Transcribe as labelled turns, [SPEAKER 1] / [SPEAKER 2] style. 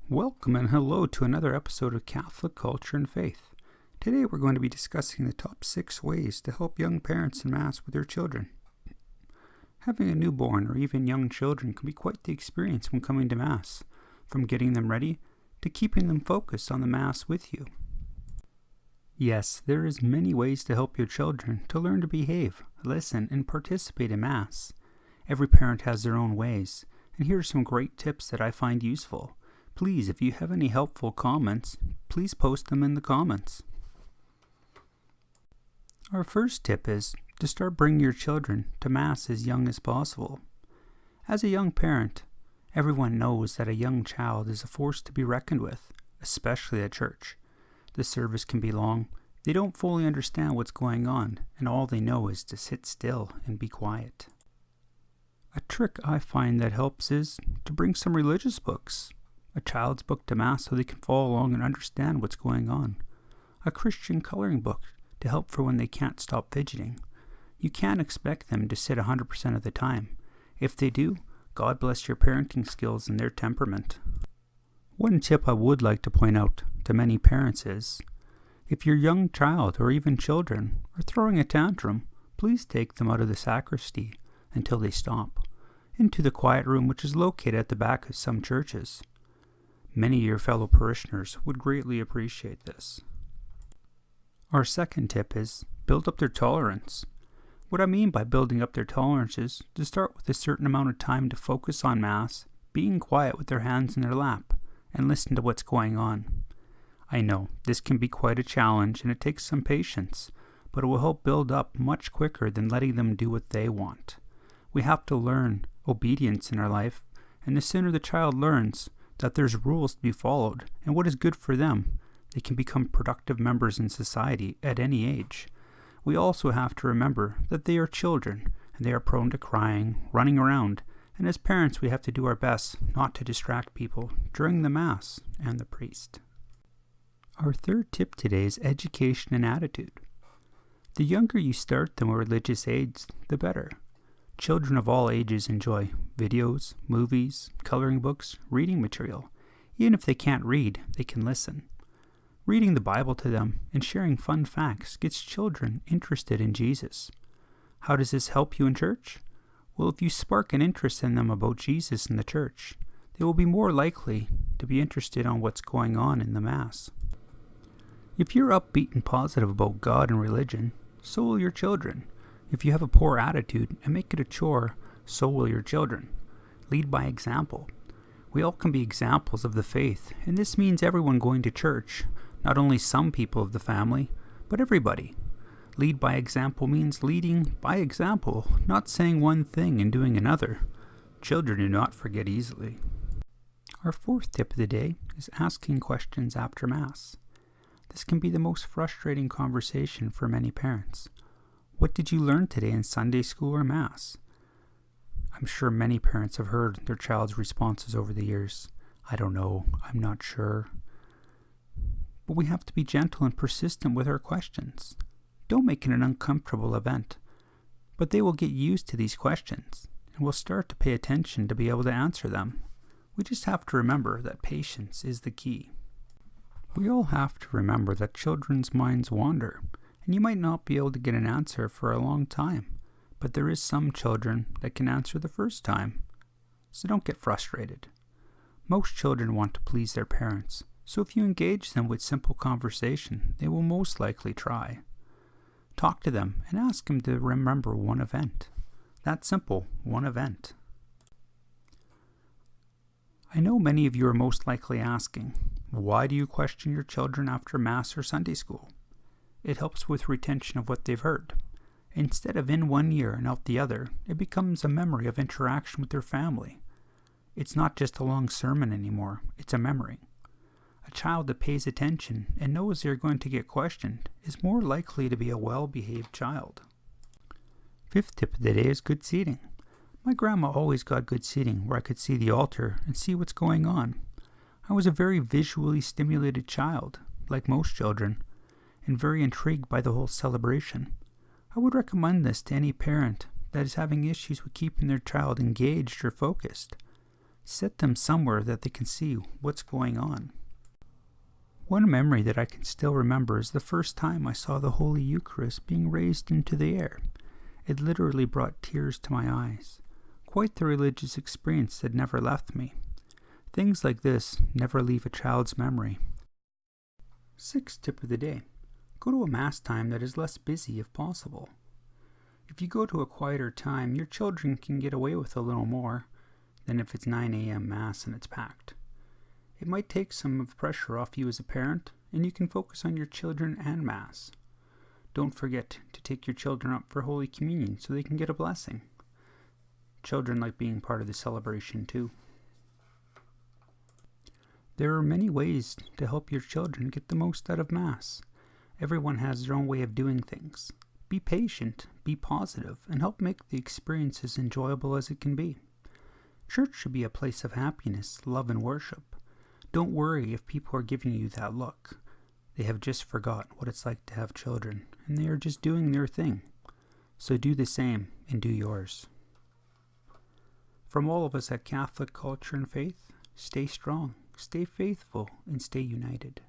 [SPEAKER 1] Welcome and hello to another episode of Catholic Culture and Faith. Today we're going to be discussing the top 6 ways to help young parents in Mass with their children. Having a newborn or even young children can be quite the experience when coming to Mass, from getting them ready to keeping them focused on the Mass with you. Yes, there is many ways to help your children to learn to behave, listen, and participate in Mass. Every parent has their own ways, and here are some great tips that I find useful. Please, if you have any helpful comments, please post them in the comments. Our first tip is to start bringing your children to Mass as young as possible. As a young parent, everyone knows that a young child is a force to be reckoned with, especially at church. The service can be long, they don't fully understand what's going on, and all they know is to sit still and be quiet. A trick I find that helps is to bring some religious books. A child's book to Mass so they can follow along and understand what's going on. A Christian coloring book to help for when they can't stop fidgeting. You can't expect them to sit 100% of the time. If they do, God bless your parenting skills and their temperament. One tip I would like to point out to many parents is, if your young child or even children are throwing a tantrum, please take them out of the sacristy until they stop, into the quiet room which is located at the back of some churches. Many of your fellow parishioners would greatly appreciate this. Our second tip is build up their tolerance. What I mean by building up their tolerance is to start with a certain amount of time to focus on Mass, being quiet with their hands in their lap, and listen to what's going on. I know this can be quite a challenge and it takes some patience, but it will help build up much quicker than letting them do what they want. We have to learn obedience in our life, and the sooner the child learns that there's rules to be followed and what is good for them, they can become productive members in society at any age. We also have to remember that they are children and they are prone to crying, running around, and as parents we have to do our best not to distract people during the Mass and the priest. Our third tip today is education and attitude. The younger you start them with religious aids, the better. Children of all ages enjoy videos, movies, coloring books, reading material. Even if they can't read, they can listen. Reading the Bible to them and sharing fun facts gets children interested in Jesus. How does this help you in church? Well, if you spark an interest in them about Jesus and the church, they will be more likely to be interested on what's going on in the Mass. If you're upbeat and positive about God and religion, so will your children. If you have a poor attitude and make it a chore, so will your children. Lead by example. We all can be examples of the faith, and this means everyone going to church, not only some people of the family, but everybody. Lead by example means leading by example, not saying one thing and doing another. Children do not forget easily. Our fourth tip of the day is asking questions after Mass. This can be the most frustrating conversation for many parents. What did you learn today in Sunday school or Mass? I'm sure many parents have heard their child's responses over the years. I don't know, I'm not sure. But we have to be gentle and persistent with our questions. Don't make it an uncomfortable event, but they will get used to these questions and will start to pay attention to be able to answer them. We just have to remember that patience is the key. We all have to remember that children's minds wander, and you might not be able to get an answer for a long time, but there is some children that can answer the first time, so don't get frustrated. Most children want to please their parents, so if you engage them with simple conversation, they will most likely try. Talk to them and ask them to remember one event. That's simple, one event. I know many of you are most likely asking, why do you question your children after Mass or Sunday school? It helps with retention of what they've heard. Instead of in one ear and out the other, it becomes a memory of interaction with their family. It's not just a long sermon anymore, it's a memory. A child that pays attention and knows they're going to get questioned is more likely to be a well-behaved child. Fifth tip of the day is good seating. My grandma always got good seating where I could see the altar and see what's going on. I was a very visually stimulated child, like most children, and very intrigued by the whole celebration. I would recommend this to any parent that is having issues with keeping their child engaged or focused. Set them somewhere that they can see what's going on. One memory that I can still remember is the first time I saw the Holy Eucharist being raised into the air. It literally brought tears to my eyes. Quite the religious experience that never left me. Things like this never leave a child's memory. Sixth tip of the day. Go to a Mass time that is less busy if possible. If you go to a quieter time, your children can get away with a little more than if it's 9 a.m. Mass and it's packed. It might take some of the pressure off you as a parent, and you can focus on your children and Mass. Don't forget to take your children up for Holy Communion so they can get a blessing. Children like being part of the celebration too. There are many ways to help your children get the most out of Mass. Everyone has their own way of doing things. Be patient, be positive, and help make the experience as enjoyable as it can be. Church should be a place of happiness, love, and worship. Don't worry if people are giving you that look. They have just forgot what it's like to have children, and they are just doing their thing. So do the same and do yours. From all of us at Catholic Culture and Faith, stay strong, stay faithful, and stay united.